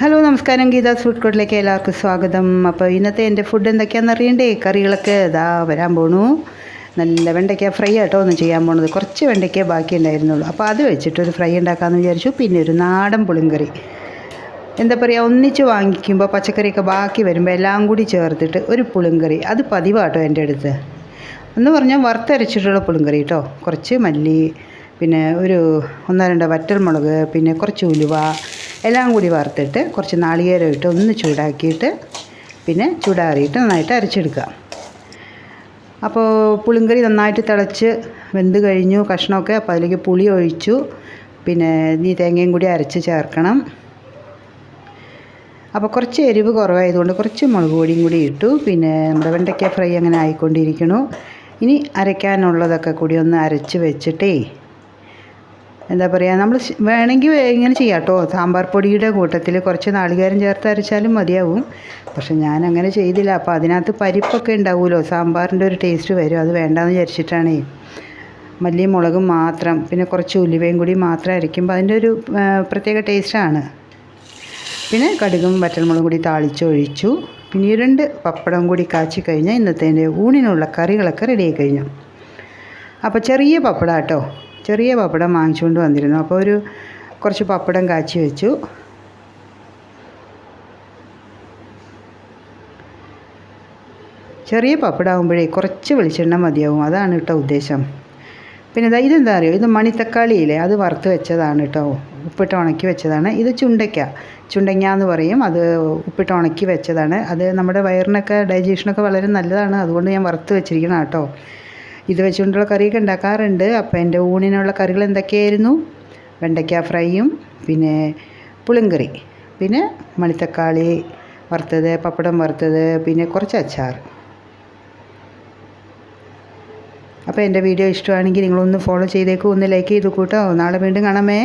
Hello നമസ്കാരം, Geetha's food കോർട്ടിലേക്ക് എല്ലാവർക്കും സ്വാഗതം. അപ്പോൾ ഇന്നത്തെ എൻ്റെ ഫുഡ് എന്തൊക്കെയാണെന്ന് അറിയണ്ടേ? കറികളൊക്കെ ഇതാ വരാൻ പോണു. നല്ല വെണ്ടയ്ക്ക ഫ്രൈ ആട്ടോ ഒന്ന് ചെയ്യാൻ പോണത്. കുറച്ച് വെണ്ടയ്ക്ക ബാക്കി ഉണ്ടായിരുന്നുള്ളൂ, അപ്പോൾ അത് വെച്ചിട്ടൊരു ഫ്രൈ ഉണ്ടാക്കാമെന്ന് വിചാരിച്ചു. പിന്നെ ഒരു നാടൻ പുളിങ്കറി. എന്താ പറയുക, ഒന്നിച്ച് വാങ്ങിക്കുമ്പോൾ പച്ചക്കറിയൊക്കെ ബാക്കി വരുമ്പോൾ എല്ലാം കൂടി ചേർത്തിട്ട് ഒരു പുളിങ്കറി, അത് പതിവാട്ടോ എൻ്റെ അടുത്ത്. എന്ന് പറഞ്ഞാൽ വറുത്തരച്ചിട്ടുള്ള പുളിങ്കറി കേട്ടോ. കുറച്ച് മല്ലി, പിന്നെ ഒരു 1-2 വറ്റൽമുളക്, പിന്നെ കുറച്ച് ഉലുവ എല്ലാം കൂടി വറുത്തിട്ട് കുറച്ച് നാളികേരം ഇട്ട് ഒന്ന് ചൂടാക്കിയിട്ട് പിന്നെ ചൂടാറിയിട്ട് നന്നായിട്ട് അരച്ചെടുക്കുക. അപ്പോൾ പുളിങ്കറി നന്നായിട്ട് തിളച്ച് വെന്ത് കഴിഞ്ഞു കഷ്ണമൊക്കെ. അപ്പോൾ അതിലേക്ക് പുളി ഒഴിച്ചു, പിന്നെ ഈ തേങ്ങയും കൂടി അരച്ച് ചേർക്കണം. അപ്പോൾ കുറച്ച് എരിവ് കുറവായതുകൊണ്ട് കുറച്ച് മുളക് പൊടിയും കൂടി ഇട്ടു. പിന്നെ നമ്മുടെ വെണ്ടയ്ക്ക ഫ്രൈ അങ്ങനെ ആയിക്കൊണ്ടിരിക്കണു. ഇനി അരയ്ക്കാനുള്ളതൊക്കെ കൂടി ഒന്ന് അരച്ച് വെച്ചിട്ടേ, എന്താ പറയുക, നമ്മൾ വേണമെങ്കിൽ ഇങ്ങനെ ചെയ്യാം കേട്ടോ. സാമ്പാർ പൊടിയുടെ കൂട്ടത്തിൽ കുറച്ച് നാളികേരം ചേർത്ത് അരച്ചാലും മതിയാവും. പക്ഷെ ഞാൻ അങ്ങനെ ചെയ്തില്ല. അപ്പോൾ അതിനകത്ത് പരിപ്പൊക്കെ ഉണ്ടാവുമല്ലോ, സാമ്പാറിൻ്റെ ഒരു ടേസ്റ്റ് വരും. അത് വേണ്ടാന്ന് വിചാരിച്ചിട്ടാണേ. മല്ലിയും മുളകും മാത്രം, പിന്നെ കുറച്ച് ഉലുവയും കൂടി മാത്രം അരയ്ക്കുമ്പോൾ അതിൻ്റെ ഒരു പ്രത്യേക ടേസ്റ്റാണ്. പിന്നെ കടുകും വറ്റൽമുളകും കൂടി താളിച്ചൊഴിച്ചു. പിന്നെ 2 പപ്പടം കൂടി കാച്ചി കഴിഞ്ഞാൽ ഇന്നത്തെ ഊണിനുള്ള കറികളൊക്കെ റെഡിയായി കഴിഞ്ഞു. അപ്പോൾ ചെറിയ പപ്പടം കേട്ടോ, ചെറിയ പപ്പടം വാങ്ങിച്ചുകൊണ്ട് വന്നിരുന്നു. അപ്പോൾ കുറച്ച് പപ്പടം കാച്ചി വെച്ചു. ചെറിയ പപ്പടമാകുമ്പോഴേ കുറച്ച് വെളിച്ചെണ്ണ മതിയാവും, അതാണ് കേട്ടോ ഉദ്ദേശം. പിന്നെ ഇതെന്താ അറിയോ, ഇത് മണിത്തക്കാളിയില്ലേ, അത് വറുത്ത് വെച്ചതാണ് കേട്ടോ, ഉപ്പിട്ട് ഉണക്കി വെച്ചതാണ്. ഇത് ചുണ്ടങ്ങ എന്ന് പറയും. അത് ഉപ്പിട്ട് ഉണക്കി വെച്ചതാണ്. അത് നമ്മുടെ വയറിനൊക്കെ ഡൈജഷനൊക്കെ വളരെ നല്ലതാണ്. അതുകൊണ്ട് ഞാൻ വറുത്ത് വെച്ചിരിക്കണം കേട്ടോ. ഇത് വെച്ചുകൊണ്ടുള്ള കറിയൊക്കെ ഉണ്ടാക്കാറുണ്ട്. അപ്പോൾ എൻ്റെ ഊണിനുള്ള കറികൾ എന്തൊക്കെയായിരുന്നു? വെണ്ടയ്ക്ക ഫ്രൈയും, പിന്നെ പുളിങ്കറി, പിന്നെ മണിത്തക്കാളി വറുത്തത്, പപ്പടം വറുത്തത്, പിന്നെ കുറച്ച് അച്ചാർ. അപ്പോൾ എൻ്റെ വീഡിയോ ഇഷ്ടമാണെങ്കിൽ നിങ്ങളൊന്ന് ഫോളോ ചെയ്തേക്കൂ, ഒന്ന് ലൈക്ക് ചെയ്തു കൂട്ടോ. നാളെ വീണ്ടും കാണാമേ.